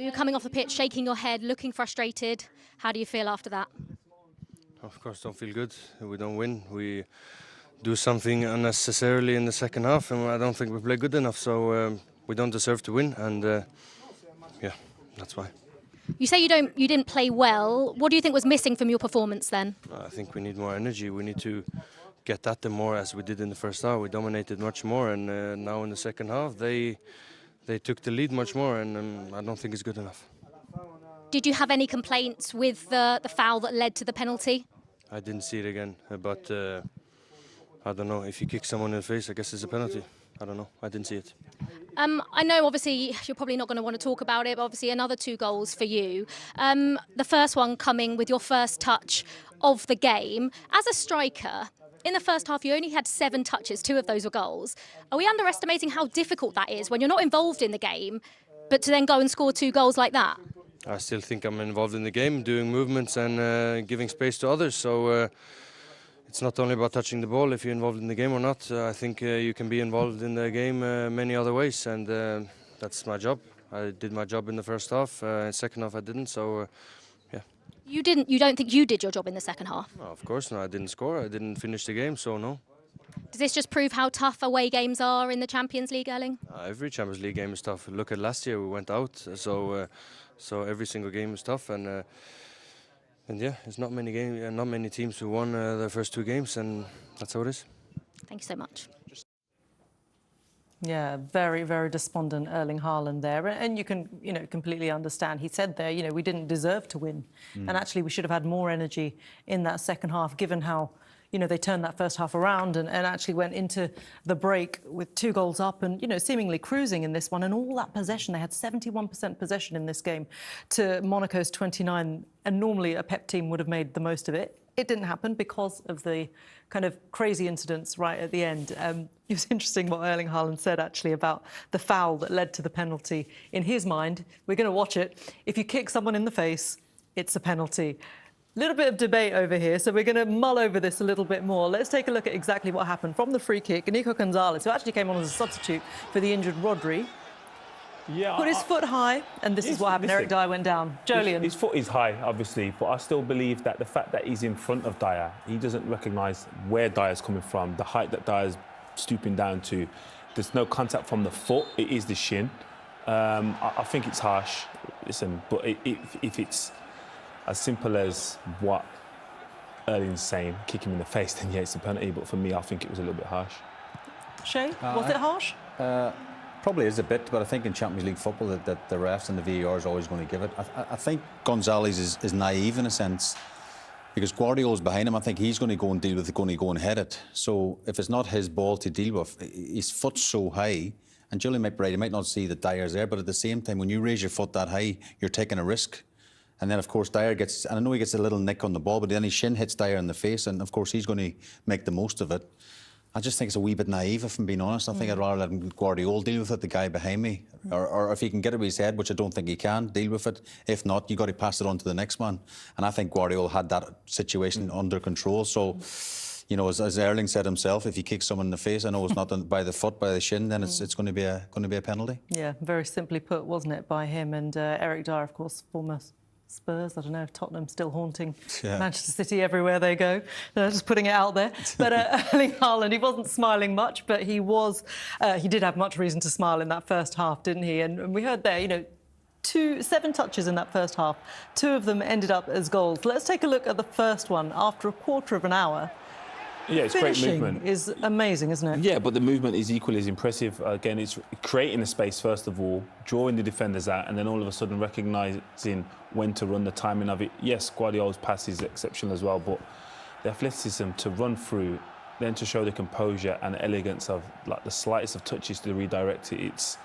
You're coming off the pitch, shaking your head, looking frustrated. How do you feel after that? Of course, don't feel good. We don't win. We do something unnecessarily in the second half, and I don't think we play good enough. So we don't deserve to win, and yeah, that's why. You say you didn't play well. What do you think was missing from your performance then? I think we need more energy. We need to get at them more as we did in the first half. We dominated much more, and now in the second half they took the lead much more, and I don't think it's good enough. Did you have any complaints with the foul that led to the penalty? I didn't see it again, but I don't know. If you kick someone in the face, I guess it's a penalty. I don't know. I didn't see it. I know, obviously, you're probably not going to want to talk about it, but obviously another 2 goals for you. The first one coming with your first touch of the game. As a striker, in the first half, you only had 7 touches. 2 of those were goals. Are we underestimating how difficult that is when you're not involved in the game, but to then go and score 2 goals like that? I still think I'm involved in the game, doing movements and giving space to others. So it's not only about touching the ball if you're involved in the game or not. I think you can be involved in the game many other ways, and that's my job. I did my job in the first half. In second half, I didn't. So yeah. You don't think you did your job in the second half? No, of course not. I didn't score. I didn't finish the game. So no. Does this just prove how tough away games are in the Champions League, Erling? Every Champions League game is tough. Look at last year, we went out. So every single game is tough, and yeah, there's not many teams who won their first 2 games, and that's how it is. Thank you so much. Yeah, very, very despondent Erling Haaland there, and you can, completely understand. He said there, we didn't deserve to win, and actually we should have had more energy in that second half, given how, they turned that first half around and actually went into the break with 2 goals up and, seemingly cruising in this one. And all that possession, they had 71% possession in this game to Monaco's 29. And normally a Pep team would have made the most of it. It didn't happen because of the kind of crazy incidents right at the end. It was interesting what Erling Haaland said, actually, about the foul that led to the penalty. In his mind, we're going to watch it. If you kick someone in the face, it's a penalty. Little bit of debate over here, so we're going to mull over this a little bit more. Let's take a look at exactly what happened. From the free kick, Nico Gonzalez, who actually came on as a substitute for the injured Rodri, put his foot high, and this is what happened. Eric Dyer went down. Jolien. His foot is high, obviously, but I still believe that the fact that he's in front of Dyer, he doesn't recognise where Dyer's coming from, the height that Dyer's stooping down to. There's no contact from the foot, it is the shin. I think it's harsh, listen, but if it's as simple as what Erling's saying, kick him in the face, then yeah, it's a penalty. But for me, I think it was a little bit harsh. Shay, was it harsh? Probably is a bit, but I think in Champions League football that the refs and the VAR is always going to give it. I think Gonzalez is naive in a sense, because Guardiola's behind him. I think he's going to go and deal with it, going to go and head it. So if it's not his ball to deal with, his foot's so high, and Julian might be right, he might not see that Dyer's there, but at the same time, when you raise your foot that high, you're taking a risk. And then, of course, Dyer gets, and I know he gets a little nick on the ball, but then his shin hits Dyer in the face, and of course, he's going to make the most of it. I just think it's a wee bit naive, if I'm being honest. I think I'd rather let Guardiola deal with it, the guy behind me. Or if he can get it with his head, which I don't think he can, deal with it. If not, you've got to pass it on to the next man. And I think Guardiola had that situation under control. So, as Erling said himself, if you kick someone in the face, I know it's not by the foot, by the shin, then it's going to be a penalty. Yeah, very simply put, wasn't it, by him. And Eric Dyer, of course, former Spurs, I don't know if Tottenham still haunting Manchester City everywhere they go. Just putting it out there. But Erling Haaland, he wasn't smiling much, but he did have much reason to smile in that first half, didn't he? And we heard there, 7 touches in that first half. 2 of them ended up as goals. Let's take a look at the first one. After a quarter of an hour, yeah, it's great movement. Is amazing, isn't it? Yeah, but the movement is equally as impressive. Again, it's creating a space, first of all, drawing the defenders out, and then all of a sudden recognising when to run, the timing of it. Yes, Guardiola's pass is exceptional as well, but the athleticism to run through, then to show the composure and elegance of like the slightest of touches to redirect it, it's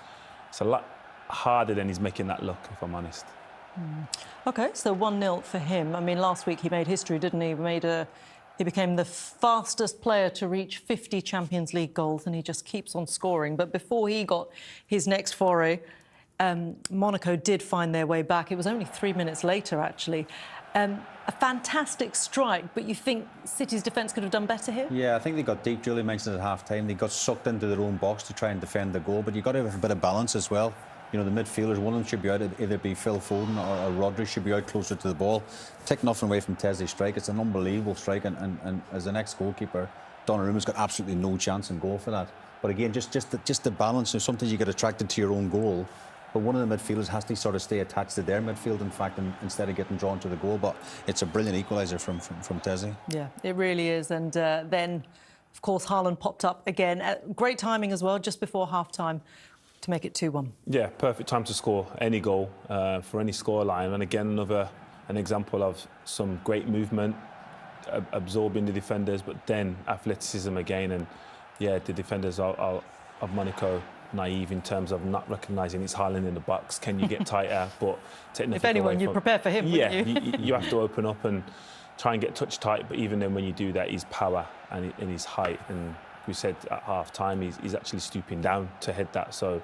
a lot harder than he's making that look, if I'm honest. OK, so 1-0 for him. I mean, last week he made history, didn't he? He became the fastest player to reach 50 Champions League goals, and he just keeps on scoring. But before he got his next foray, Monaco did find their way back. It was only 3 minutes later, actually. A fantastic strike, but you think City's defence could have done better here? Yeah, I think they got deep. Julian mentioned at half-time. They got sucked into their own box to try and defend the goal, but you've got to have a bit of balance as well. You know, the midfielders, one of them should be out, either be Phil Foden or Rodri should be out closer to the ball. Take nothing away from Teze's strike. It's an unbelievable strike, and as an ex-goalkeeper, Donnarumma's got absolutely no chance in goal for that. But again, just the balance. So sometimes you get attracted to your own goal, but one of the midfielders has to sort of stay attached to their midfield, in fact, instead of getting drawn to the goal. But it's a brilliant equaliser from Teze. Yeah, it really is. And then, of course, Haaland popped up again. Great timing as well, just before half-time, to make it 2-1. Yeah, perfect time to score any goal for any scoreline. And again, an example of some great movement, absorbing the defenders, but then athleticism again. And yeah, the defenders of Monaco naive in terms of not recognising it's Haaland in the box. Can you get tighter? But if anyone, you'd prepare for him, yeah, wouldn't you? you have to open up and try and get touch tight. But even then, when you do that, his power and his height, and we said at half time, he's actually stooping down to head that. So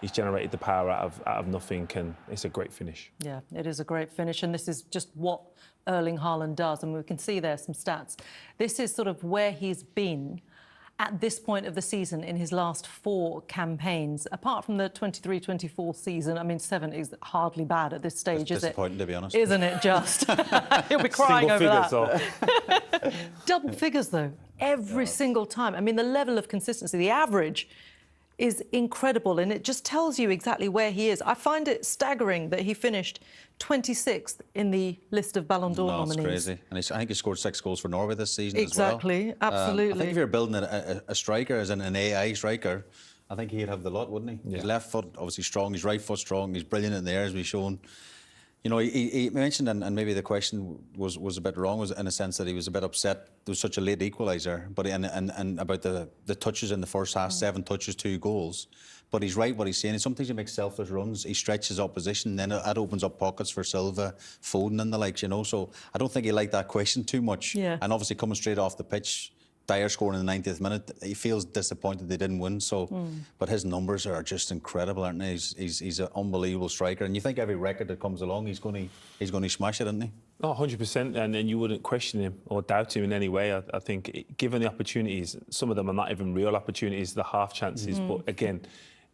he's generated the power out of nothing, and it's a great finish. Yeah, it is a great finish, and this is just what Erling Haaland does. And we can see there some stats. This is sort of where he's been at this point of the season in his last 4 campaigns. Apart from the 23-24 season, I mean, 7 is hardly bad at this stage, is it? Disappointing, to be honest. Isn't it just? He'll be crying over that. So. Double figures, though, every single time. I mean, the level of consistency, the average is incredible, and it just tells you exactly where he is. I find it staggering that he finished 26th in the list of Ballon d'Or nominees. It's crazy. And I think he scored 6 goals for Norway this season exactly, as well. absolutely. I think if you're building a striker, as in an AI striker, I think he'd have the lot, wouldn't he? Yeah. His left foot, obviously strong, his right foot strong, he's brilliant in the air, as we've shown. You know, he mentioned, and maybe the question was a bit wrong, was in a sense that he was a bit upset there was such a late equaliser, but and about the touches in the first half, 7 touches, 2 goals. But he's right what he's saying. Sometimes he makes selfless runs, he stretches opposition, then that opens up pockets for Silva, Foden and the likes, you know. So I don't think he liked that question too much. Yeah. And obviously coming straight off the pitch, Dyer scoring in the 90th minute, he feels disappointed they didn't win. So, but his numbers are just incredible, aren't they? He's an unbelievable striker, and you think every record that comes along, he's going to smash it, isn't he? Oh, 100%, and then you wouldn't question him or doubt him in any way. I think, given the opportunities, some of them are not even real opportunities, the half chances. But again,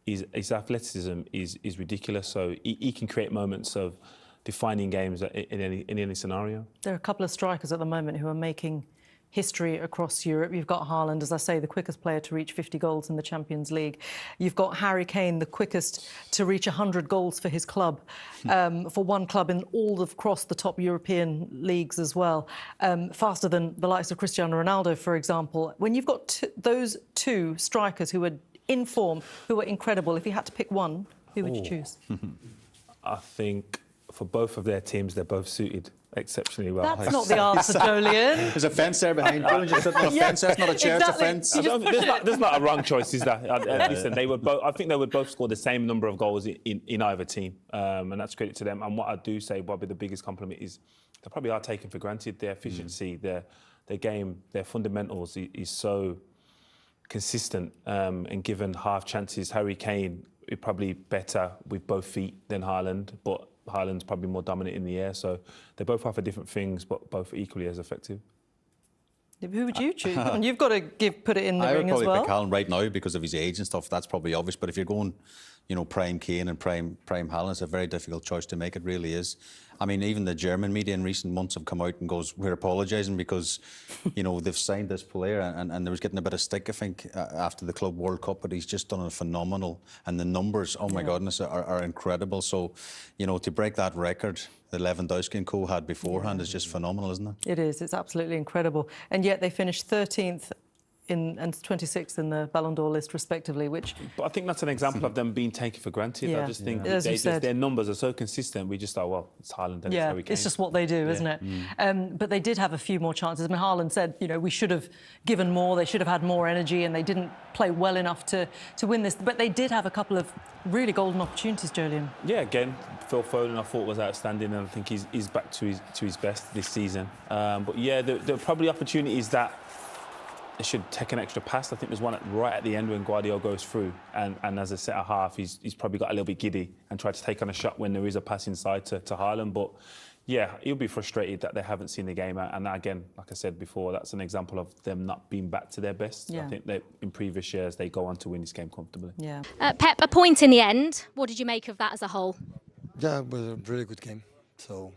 his athleticism is ridiculous. So he can create moments of defining games in any scenario. There are a couple of strikers at the moment who are making history across Europe. You've got Haaland, as I say, the quickest player to reach 50 goals in the Champions League. You've got Harry Kane, the quickest to reach 100 goals for his club, for one club in all across the top European leagues as well, faster than the likes of Cristiano Ronaldo, for example. When you've got those 2 strikers who are in form, who are incredible, if you had to pick one, who would you choose? I think for both of their teams, they're both suited exceptionally well. That's not the answer, Jolien. There's a fence there behind you. Just sitting on a fence. That's not a chair, exactly. it's a fence. There's not a wrong choice, is there? Listen, I think they would both score the same number of goals in either team, and that's credit to them. And what I do say, Bobby, the biggest compliment is they probably are taken for granted. Their efficiency, their game, their fundamentals is so consistent, and given half chances, Harry Kane is probably better with both feet than Haaland, but Haaland's probably more dominant in the air. So they both offer different things, but both equally as effective. Who would you choose? Come on, you've got to put it in the ring as well. I would probably pick Haaland right now because of his age and stuff. That's probably obvious. But if you're going, you know, prime Kane and prime Haaland, it's a very difficult choice to make. It really is. I mean, even the German media in recent months have come out and goes, we're apologising because, you know, they've signed this player and there was getting a bit of stick, I think, after the Club World Cup, but he's just done a phenomenal, and the numbers, oh my goodness, are incredible. So, you know, to break that record that Lewandowski and co had beforehand is just phenomenal, isn't it? It is. It's absolutely incredible. And yet they finished 13th and 26th in the Ballon d'Or list, respectively, which... But I think that's an example of them being taken for granted. Yeah. I just think their numbers are so consistent. We just thought, well, it's Haaland and it's Harry Kane. It's just what they do, isn't it? But they did have a few more chances. I mean, Haaland said, you know, we should have given more, they should have had more energy, and they didn't play well enough to win this. But they did have a couple of really golden opportunities, Jolien. Yeah, again, Phil Foden I thought was outstanding, and I think he's back to his best this season. But yeah, there are probably opportunities that they should take an extra pass. I think there's one right at the end when Guardiola goes through, and as a centre half, he's probably got a little bit giddy and tried to take on a shot when there is a pass inside to Haaland. But Yeah, he'll be frustrated that they haven't seen the game. And again, like I said before, that's an example of them not being back to their best. Yeah. I think that in previous years, they go on to win this game comfortably. Yeah. Pep, a point in the end. What did you make of that as a whole? Yeah, it was a really good game. So,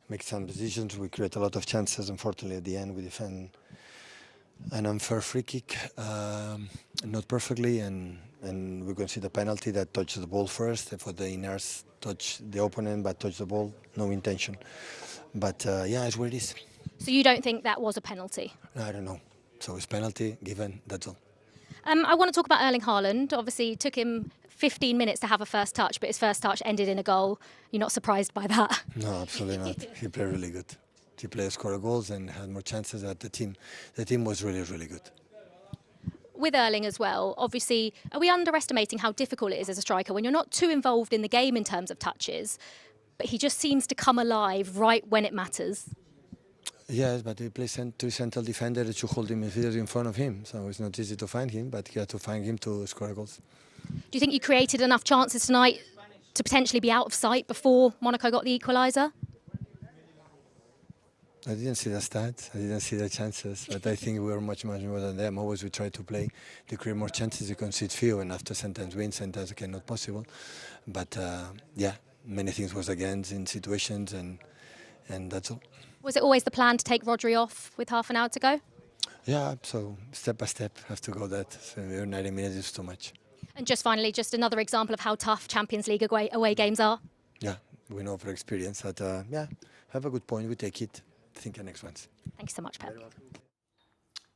make some decisions. We create a lot of chances. Unfortunately, at the end, we defend an unfair free kick, not perfectly, and we can see the penalty that touched the ball first. For the inners, touch the opponent, but touch the ball, no intention. But yeah, it's what it is. So you don't think that was a penalty? I don't know. So it's penalty given. That's all. I want to talk about Erling Haaland. Obviously, it took him 15 minutes to have a first touch, but his first touch ended in a goal. You're not surprised by that? No, absolutely not. He played really good. He played, scored goals, and had more chances at the team. The team was really, really good. With Erling as well, obviously, are we underestimating how difficult it is as a striker when you're not too involved in the game in terms of touches, but he just seems to come alive right when it matters? Yes, but he plays two central defenders to hold him in front of him, so it's not easy to find him, but he had to find him to score goals. Do you think you created enough chances tonight to potentially be out of sight before Monaco got the equaliser? I didn't see the stats, I didn't see the chances, but I think we were much more than them. Always we try to play to create more chances, you concede few, and after sometimes win, sometimes again not possible. But yeah, many things was against in situations, and that's all. Was it always the plan to take Rodri off with half an hour to go? Yeah, so step by step, have to go that. So 90 minutes is too much. And just finally, just another example of how tough Champions League away games are. Yeah, we know for experience that, yeah, have a good point, we take it. Think the next ones. Thank you so much, Pep.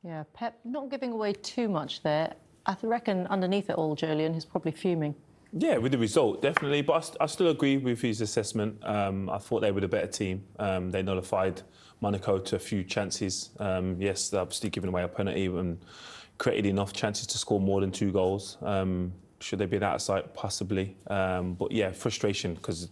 Yeah, Pep not giving away too much there. I reckon underneath it all, Julian, he's probably fuming. Yeah, with the result, definitely. But I still agree with his assessment. I thought they were the better team. They nullified Monaco to a few chances. Yes, they're obviously giving away a penalty and created enough chances to score more than 2 goals. Should they be out of sight? Possibly. But yeah, frustration, because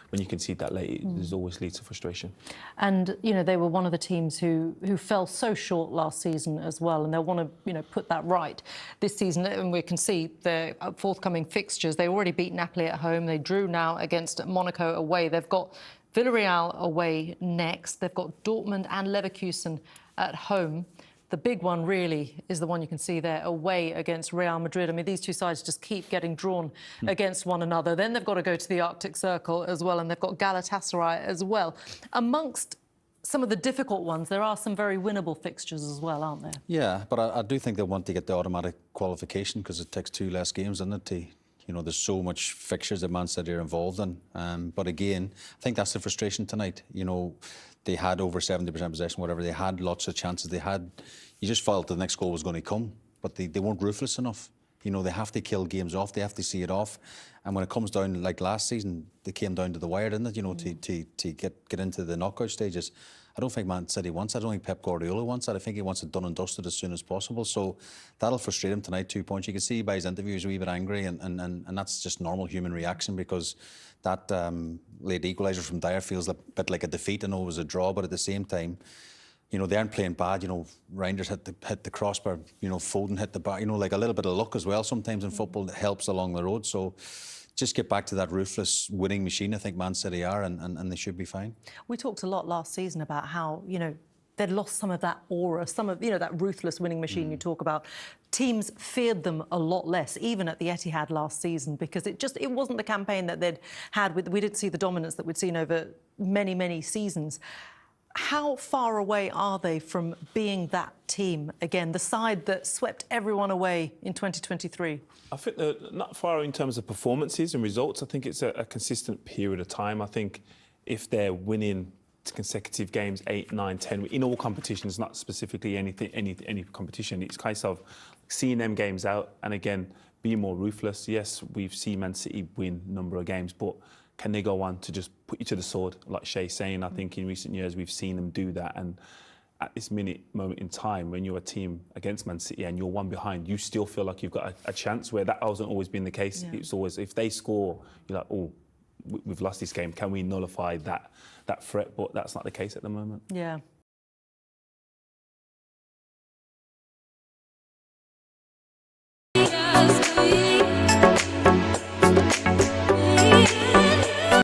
when you concede that late, it always leads to frustration. And, you know, they were one of the teams who fell so short last season as well, and they'll want to, you know, put that right this season. And we can see their forthcoming fixtures. They already beat Napoli at home. They drew now against Monaco away. They've got Villarreal away next. They've got Dortmund and Leverkusen at home. The big one really is the one you can see there, away against Real Madrid. I mean, these two sides just keep getting drawn against one another. Then they've got to go to the Arctic Circle as well, and they've got Galatasaray as well. Amongst some of the difficult ones, there are some very winnable fixtures as well, aren't there? Yeah, but I do think they want to get the automatic qualification because it takes 2 less games, doesn't it? You know, there's so much fixtures that Man City are involved in. But again, I think that's the frustration tonight. You know, they had over 70% possession, whatever. They had lots of chances. You just felt the next goal was going to come, but they weren't ruthless enough. You know, they have to kill games off. They have to see it off. And when it comes down, like last season, they came down to the wire, didn't it? You know, to get into the knockout stages. I don't think Man City wants that. I don't think Pep Guardiola wants that. I think he wants it done and dusted as soon as possible. So that'll frustrate him tonight, 2 points. You can see by his interview he's a wee bit angry, and that's just normal human reaction because that late equaliser from Dyer feels a bit like a defeat. I know it was a draw, but at the same time, you know, they aren't playing bad. You know, Reinders hit the crossbar, you know, Foden hit the bar. You know, like a little bit of luck as well sometimes in football that helps along the road. So just get back to that ruthless winning machine. I think Man City are, and they should be fine. We talked a lot last season about how, you know, they'd lost some of that aura, some of, you know, that ruthless winning machine you talk about. Teams feared them a lot less, even at the Etihad last season, because it wasn't the campaign that they'd had. We didn't see the dominance that we'd seen over many, many seasons. How far away are they from being that team again, the side that swept everyone away in 2023? I think they're not far in terms of performances and results. I think it's a consistent period of time. I think if they're winning consecutive games, 8, 9, 10, in all competitions, not specifically any competition, it's kind of seeing them games out and again, being more ruthless. Yes, we've seen Man City win a number of games, but can they go on to just put you to the sword, like Shay's saying? I think in recent years we've seen them do that. And at this moment in time, when you're a team against Man City and you're one behind, you still feel like you've got a chance, where that hasn't always been the case. Yeah. It's always, if they score, you're like, oh, we've lost this game. Can we nullify that threat? But that's not the case at the moment. Yeah.